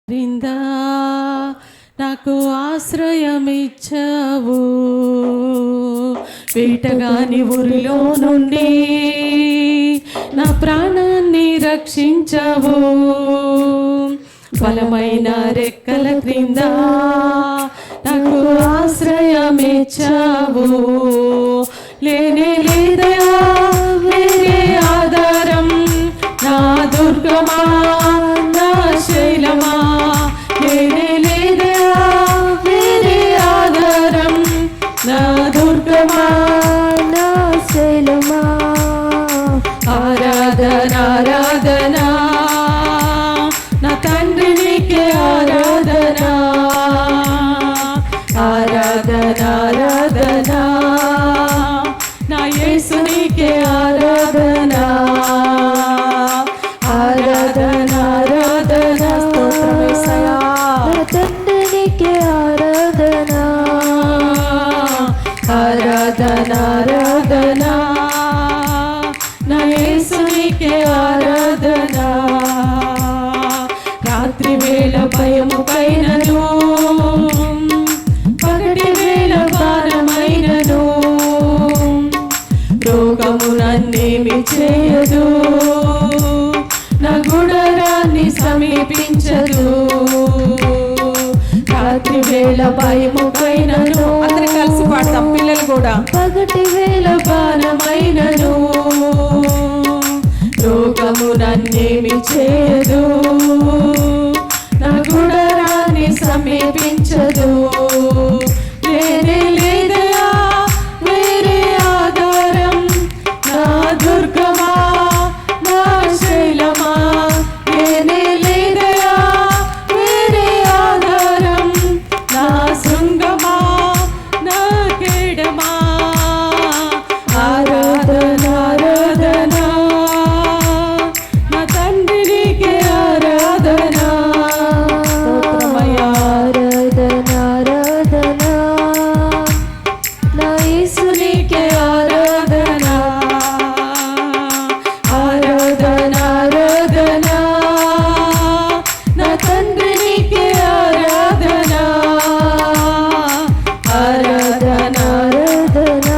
క్రింద నాకు ఆశ్రయమిచ్చావు, వేటగాని ఊరిలో నుండి నా ప్రాణాన్ని రక్షించావు. బలమైన రెక్కల క్రింద నాకు ఆశ్రయమిచ్చావు. లేనే లేదయా వేరే ఆధారం, నా దుర్గమా నా శైలమా. లేనే లేదయా వేరే ఆధారం, నా దుర్గమా నా శైలమా. ఆరాధన ఆరాధన నా తండ్రి నీకే ఆరాధన. ఆరాధన ఆరాధన నా యేసు నీకే ఆరాధన. ఆరాధన ఆరాధన స్తోత్రం యేసయ్యా. నా తండ్రి నీకే ఆరాధన. ఆరాధన ఆరాధన నా యేసు నీకే ఆరాధన. రాత్రి వేళ భయము పైనను, పగటి వేళ భారమైనను, రోగము నన్నేమి చేయదు, నా గుడారాన్ని సమీపించదు. రాత్రి వేళ భయము పైనను, అందరు కలిసి పాడతాం పిల్లలు కూడా. పగటి వేళ భారమైనను, రోగము నన్నేమి చేయదు, నా గుడారాన్ని సమీపించదు. లేనే లేదయా వేరే ఆధారం, నా దుర్గమా నా శైలమా. లేనే లేదయా వేరే ఆధారం, నా శృంగమా నా కేడమా. ఆరాధన ఆరాధన నా తండ్రి నీకే ఆరాధన. స్తోత్రమయ్యా. ఆరాధన ఆరాధన నా యేసు నీకే ఆరాధన. ఆరాధన ఆరాధన నా తండ్రి నీకే ఆరాధన. ఆరాధన ఆరాధన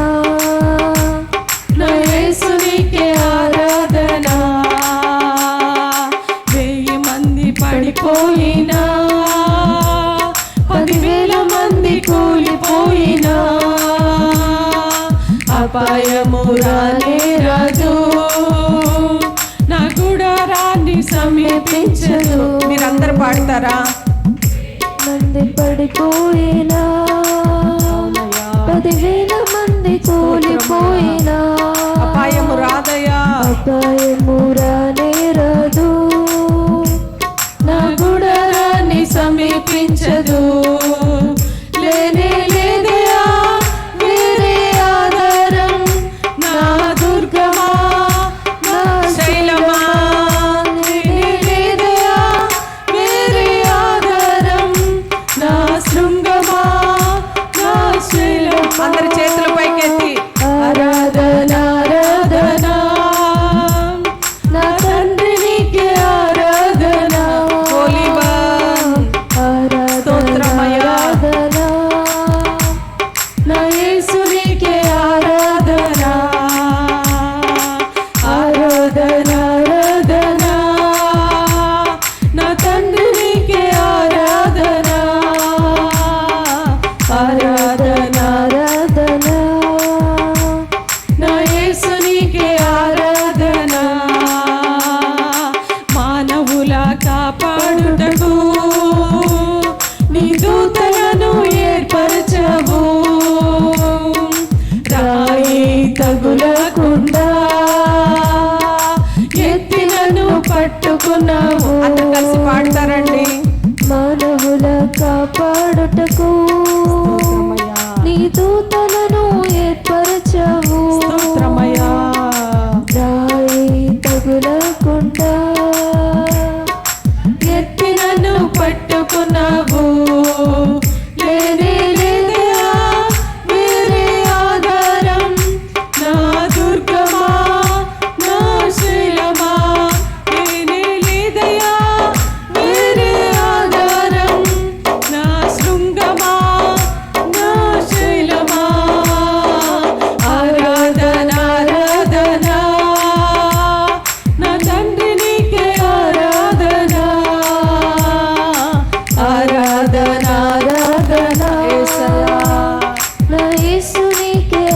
నా యేసు నీకే ఆరాధన. 1000 మంది పడిపోయినా, 10,000 మంది కూలిపోయినా, అపాయము రానే రాదు, నా గుడారాన్ని సమీపించదు. మీరందరూ పాడతారా? మంది పడిపోయినా, 10,000 మంది కూలిపోయినా, అపాయము రాదయా, అపాయము రానే రాదు, నా గుడారాన్ని సమీపించదు. లేనే లేదయా వేరే ఆధారం, నా దుర్గమా నా శైలమా. లేనే లేదయా వేరే ఆధారం, నా శృంగమా నా శైలమా. అందరి చేతుల పైకెత్తి ఆరాధన ఆరాధన నా తండ్రి నీకే ఆరాధన. స్తోత్రమయ్యా. నా యేసు నీకే ఆరాధన. ఆరాధన ఆరాధన నా తండ్రి నీకే ఆరాధన. ఆరాధన ఆరాధన నా యేసు నీకే ఆరాధన. మానవుల కాపాడుటకు నీ దూతలను ఏర్పరచవు, రాయి తగులకుండా ఎత్తినను పట్టుకున్నావు. అందరు కలిసి పాడతారండి. మానవుల కాపాడుటకు నీ దూతలను ఏర్పరచవు, స్తోత్రమయ్యా. రాయి తగులకుండా ఎత్తినను పట్టుకున్నావు. లేనే లేదయా వేరే ఆధారం, నా దుర్గమా నా శైలమా. లేనే లేదయా వేరే ఆధారం, యేసు నీకే